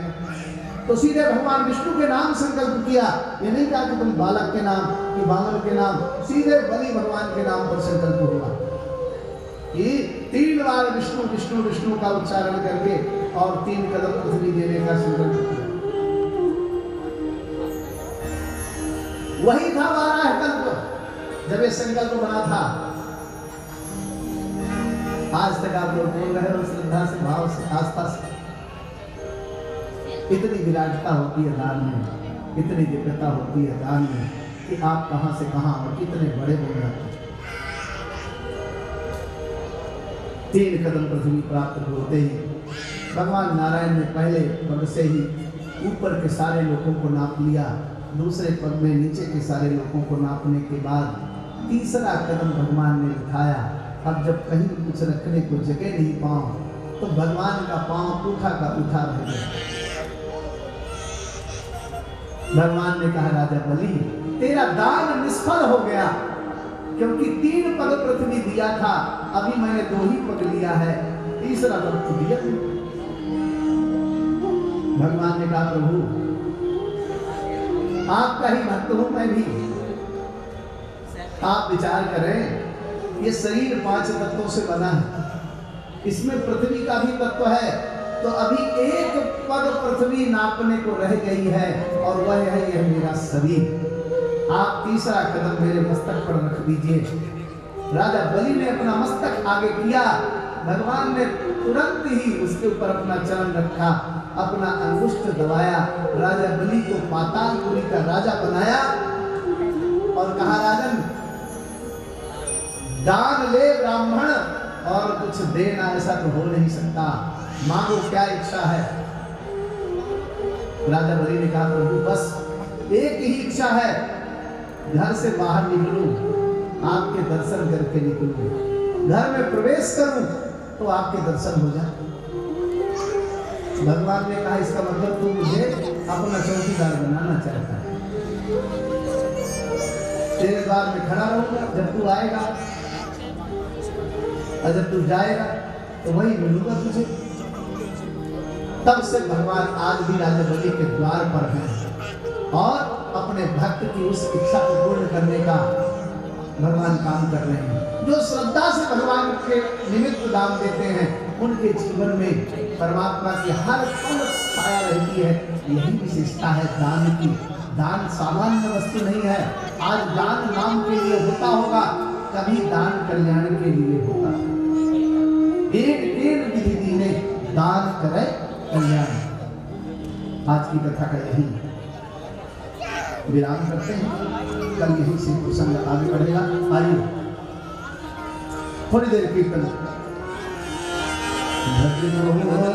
तो सीधे भगवान विष्णु के नाम संकल्प किया। ये नहीं कहा कि तुम बालक के नाम कि वामन के नाम, सीधे बलि भगवान के नाम पर संकल्प हुआ कि 3 बार विष्णु विष्णु विष्णु का उच्चारण करके और 3 कदम पृथ्वी देने का संकल्प किया। वही था 12 कल्प जब ये संकल्प बना था। आज तक आप लोग बोल रहे हो श्रद्धा से, भाव से, आस्था से। इतनी विराटता होती है दान में, इतनी दिव्यता होती है दान में कि आप कहां से कहां और कितने बड़े बन जाते हैं। 3 कदम पृथ्वी प्राप्त होते ही भगवान नारायण ने पहले पद से ही ऊपर के सारे लोगों को नाप लिया, दूसरे पद में नीचे के सारे लोगों को नापने के बाद तीसरा कदम भगवान ने उठाया। अब जब कहीं कुछ रखने को जगह नहीं पाओ तो भगवान का पांव उठा का उठा रह गया। भगवान ने कहा राजा बलि तेरा दान निष्फल हो गया, क्योंकि 3 पग पृथ्वी दिया था, अभी मैंने 2 ही पग लिया है, तीसरा पग तो दिया। भगवान ने कहा प्रभु आपका ही भक्त हूं मैं भी, आप विचार करें ये शरीर 5 तत्वों से बना है, इसमें पृथ्वी का भी तत्व है, तो अभी 1 पग पृथ्वी नापने को रह गई है और वह है यह मेरा शरीर। आप तीसरा कदम मेरे मस्तक पर रख दीजिए। राजा बलि ने अपना मस्तक आगे किया, भगवान ने तुरंत ही उसके ऊपर अपना चरण रखा, अपना अंगुष्ठ दबाया, राजा बलि को पातालपुरी का राजा बनाया और कहा राजन दान ले ब्राह्मण और कुछ देना, ऐसा तो हो नहीं सकता, मांगो क्या इच्छा है। राजा बलि ने कहा प्रभु बस एक ही इच्छा है, घर से बाहर निकलूं, आपके दर्शन करके निकलूं, घर में प्रवेश करूं तो आपके दर्शन हो जाए। भगवान ने कहा इसका मतलब तू मुझे अपना चौकीदार बनाना चाहता है, तेरे द्वार में खड़ा रहूंगा जब तू आएगा और जब तू जाएगा तो वही मिलूंगा तुझे। तब से भगवान आज भी राजा बलि के द्वार पर हैं और अपने भक्त की उस इच्छा को पूर्ण करने का भगवान काम कर रहे हैं। जो श्रद्धा से भगवान के निमित्त दान देते हैं उनके जीवन में परमात्मा की हर पल छाया रहती है। यही विशेषता है दान की। दान सामान्य वस्तु नहीं है। आज दान नाम के लिए होता होगा, कभी दान कल्याण के लिए होता। एक विधि दीने दान करे कल्याण। आज की कथा का यही विराम करते हैं, कल यही से प्रसंग आगे बढ़ेगा। आइए थोड़ी देर कीर्तन। Hare Govinda,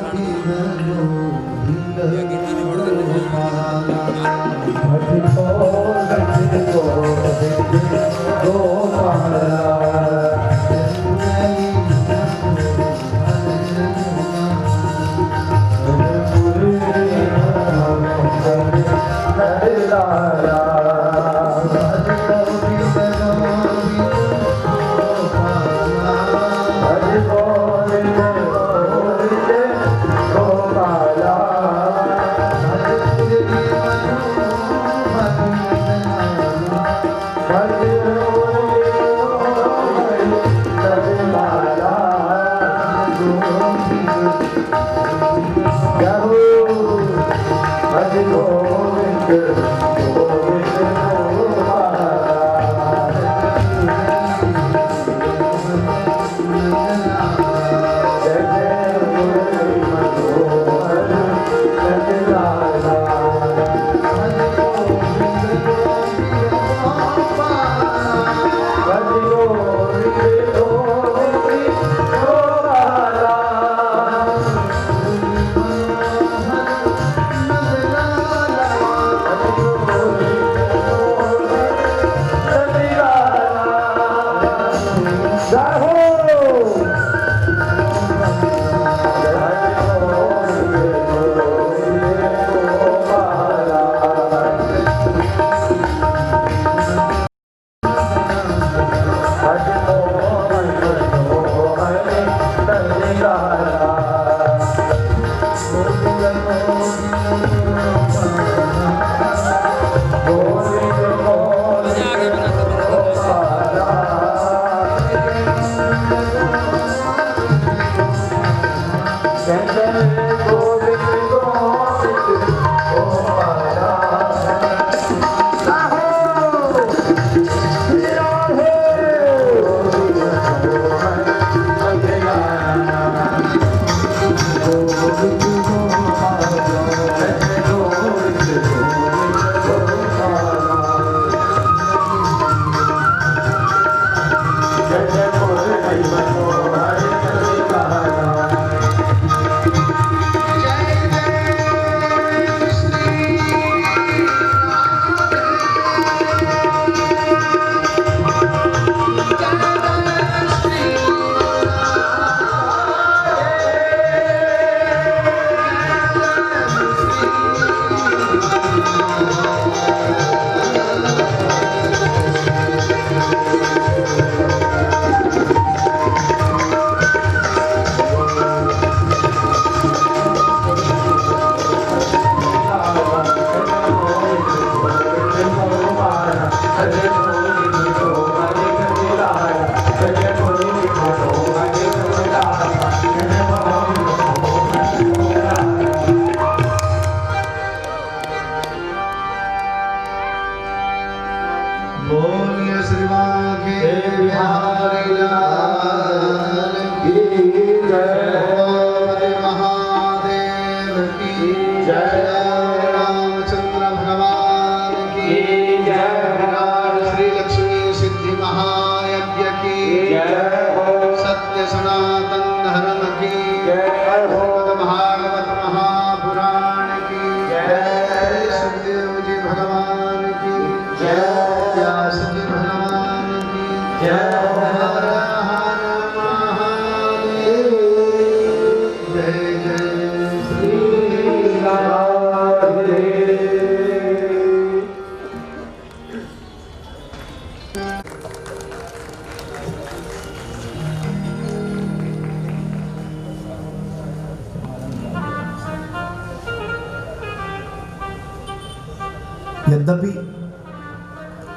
यद्यपि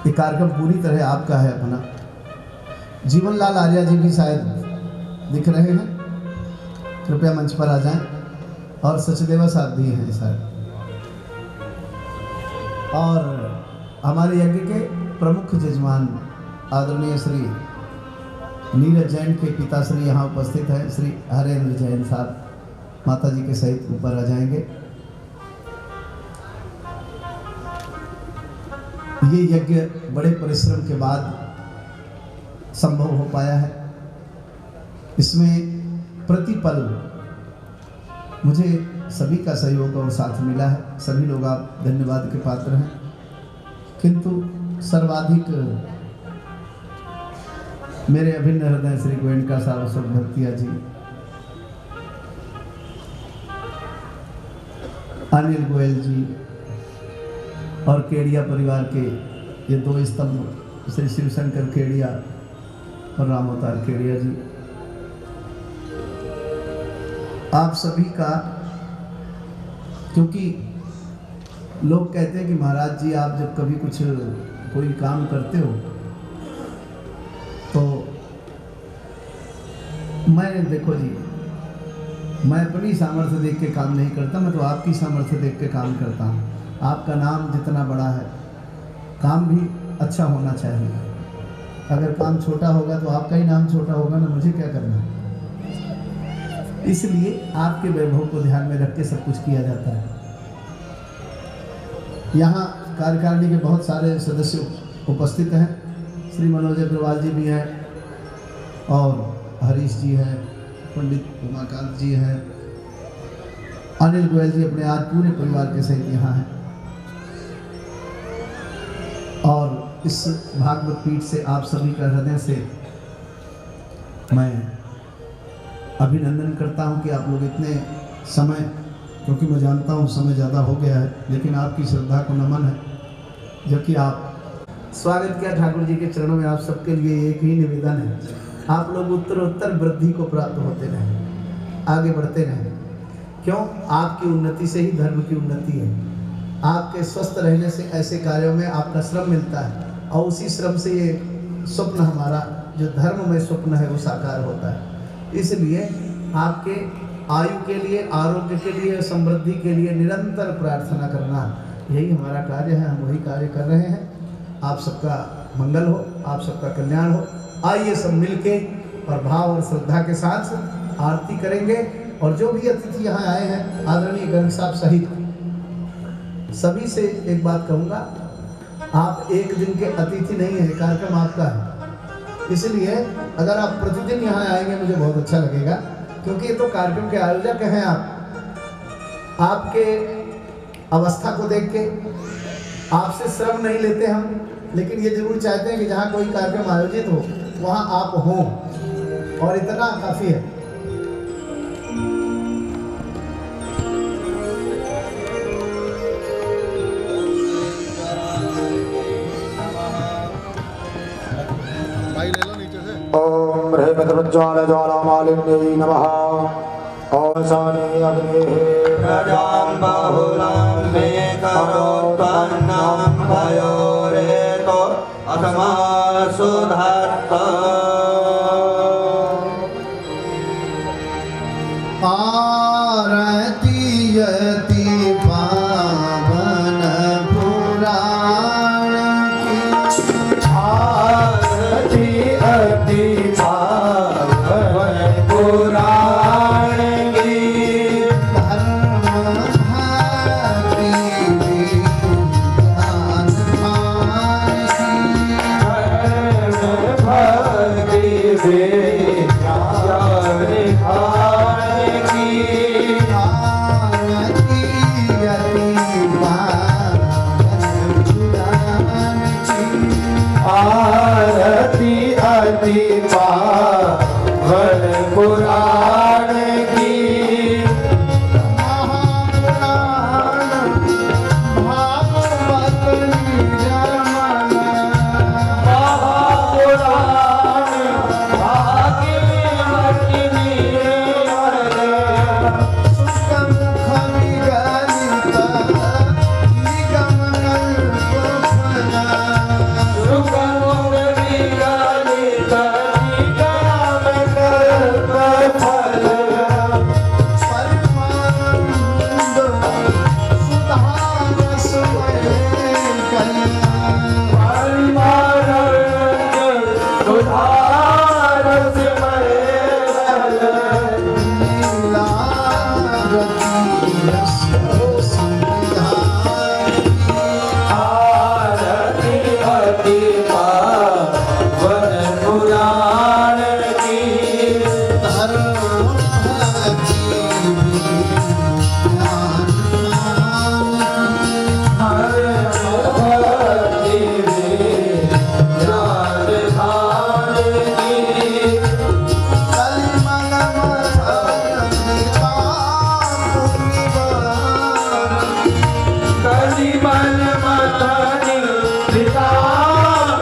ये कार्यक्रम पूरी तरह आपका है अपना। जीवनलाल आर्या जी भी शायद दिख रहे हैं, कृपया मंच पर आ जाएं। और सचदेवा साहब भी हैं शायद। और हमारे यज्ञ के प्रमुख जजमान आदरणीय श्री नीरज जैन के पिताश्री यहाँ उपस्थित हैं। श्री हरेंद्र जैन साहब माता जी के सहित ऊपर आ जाएंगे। ये यज्ञ बड़े परिश्रम के बाद संभव हो पाया है। इसमें प्रतिपल मुझे सभी का सहयोग और साथ मिला है। सभी लोग आप धन्यवाद के पात्र हैं, किंतु सर्वाधिक मेरे अभिन्न हृदय श्री गोयनका साहब अशोक भक्तिया जी, अनिल गोयल जी और केड़िया परिवार के ये दो स्तंभ श्री शिवशंकर केड़िया और राम अवतार केड़िया जी, आप सभी का, क्योंकि लोग कहते हैं कि महाराज जी आप जब कभी कुछ कोई काम करते हो तो मैं, देखो जी, मैं अपनी सामर्थ्य देख के काम नहीं करता, मैं तो आपकी सामर्थ्य देख के काम करता हूँ। आपका नाम जितना बड़ा है, काम भी अच्छा होना चाहिए। अगर काम छोटा होगा तो आपका ही नाम छोटा होगा ना, मुझे क्या करना है। इसलिए आपके वैभव को ध्यान में रख के सब कुछ किया जाता है। यहाँ कार्यकारिणी के बहुत सारे सदस्य उपस्थित हैं। श्री मनोज अग्रवाल जी भी हैं और हरीश जी हैं, पंडित उमाकांत जी हैं, अनिल गोयल जी अपने आज पूरे परिवार के सहित यहाँ हैं। और इस भागवत पीठ से आप सभी का हृदय से मैं अभिनंदन करता हूं कि आप लोग इतने समय, क्योंकि मैं जानता हूं समय ज़्यादा हो गया है, लेकिन आपकी श्रद्धा को नमन है जबकि आप स्वागत किया ठाकुर जी के चरणों में। आप सबके लिए एक ही निवेदन है, आप लोग उत्तरोत्तर वृद्धि को प्राप्त होते रहें, आगे बढ़ते रहें। क्यों? आपकी उन्नति से ही धर्म की उन्नति है। आपके स्वस्थ रहने से ऐसे कार्यों में आपका श्रम मिलता है और उसी श्रम से ये स्वप्न हमारा जो धर्म में स्वप्न है वो साकार होता है। इसलिए आपके आयु के लिए, आरोग्य के लिए, समृद्धि के लिए निरंतर प्रार्थना करना, यही हमारा कार्य है। हम वही कार्य कर रहे हैं। आप सबका मंगल हो, आप सबका कल्याण हो। आइए सब मिलके और भाव और श्रद्धा के साथ आरती करेंगे। और जो भी अतिथि यहाँ आए हैं, आदरणीय गर्ग साहब सहित सभी से एक बात कहूँगा, आप एक दिन के अतिथि नहीं है, कार्यक्रम आपका है। इसलिए अगर आप प्रतिदिन यहाँ आएंगे मुझे बहुत अच्छा लगेगा, क्योंकि ये तो कार्यक्रम के आयोजक हैं। आप आपके अवस्था को देख के आपसे श्रम नहीं लेते हम, लेकिन ये जरूर चाहते हैं कि जहाँ कोई कार्यक्रम आयोजित हो वहाँ आप हों, और इतना काफ़ी है। ओम ह्रीमद्रज्वाल ज्वालामालिन्यै नमः। ओम शाने अग्नेः प्रजां बहुलां मेकरोत्पन्नं भयोरेतो अस्मासु धत्त। आरती यति पावन पुराण की, आरती अति पावन पुराण की, धर्म भक्ति विज्ञान मान भक्ति विज्ञान की, आरती यति पावन पुराण की, आरती अति पावन पुराण की, महापुराण भागवत निरमन, महापुराण भागवत निरमन, सुखमुख विगलित निगम कल्पना, सुखमुख विगलित निगम कल्पफल, परमानंद सुधारसमय कल्याण, परमानंद सुधारसमय कल्याण, लीलारती रसो संविधान की, आरती अति पावन पुराण की, धर्म भक्ति विज्ञान मान हर भक्ति विज्ञान धान की, कलिमल मथन निताप निवारण, कलिमल मथन निताप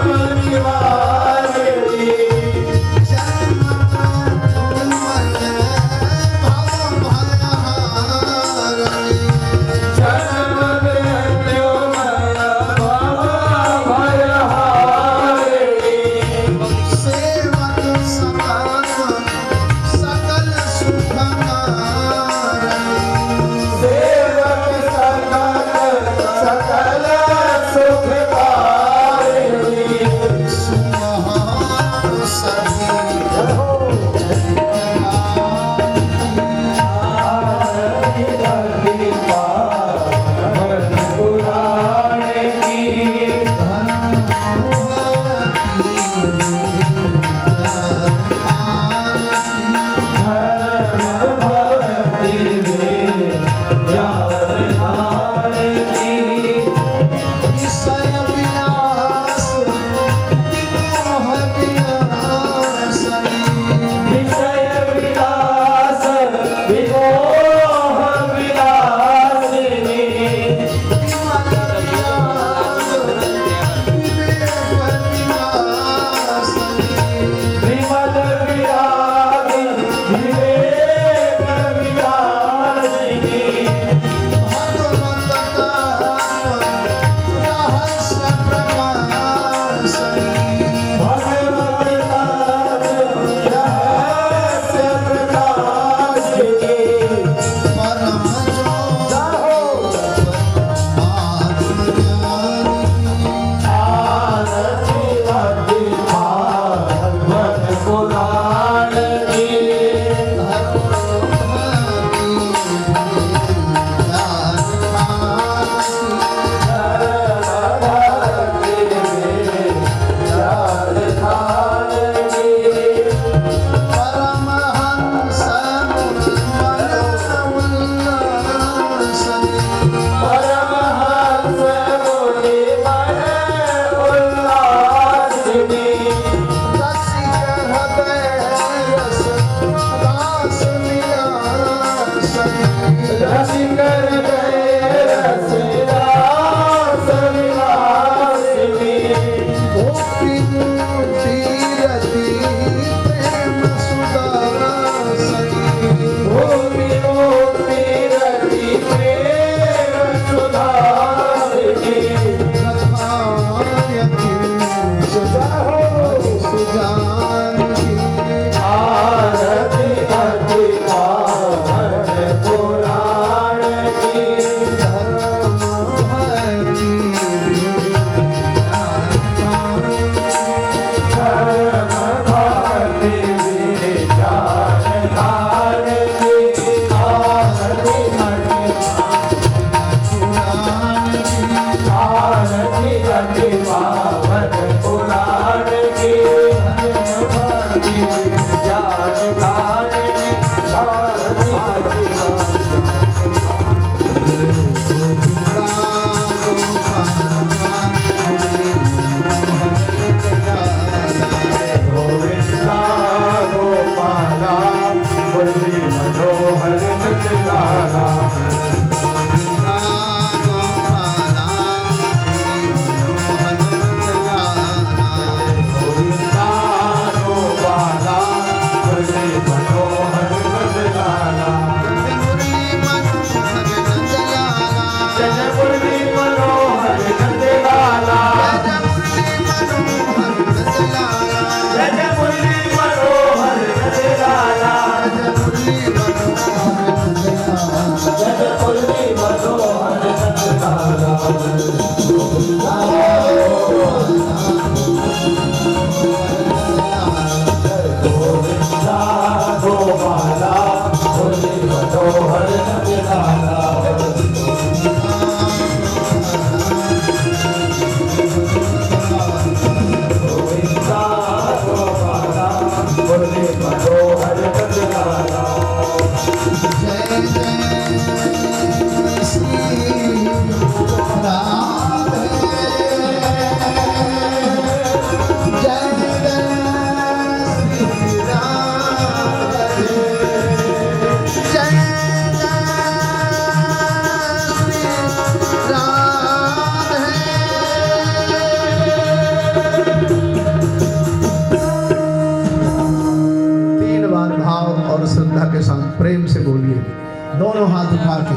दोनों हाथ उठा के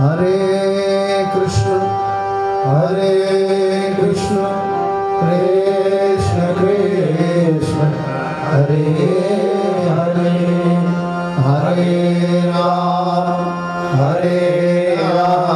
हरे कृष्ण कृष्ण कृष्ण हरे हरे हरे राम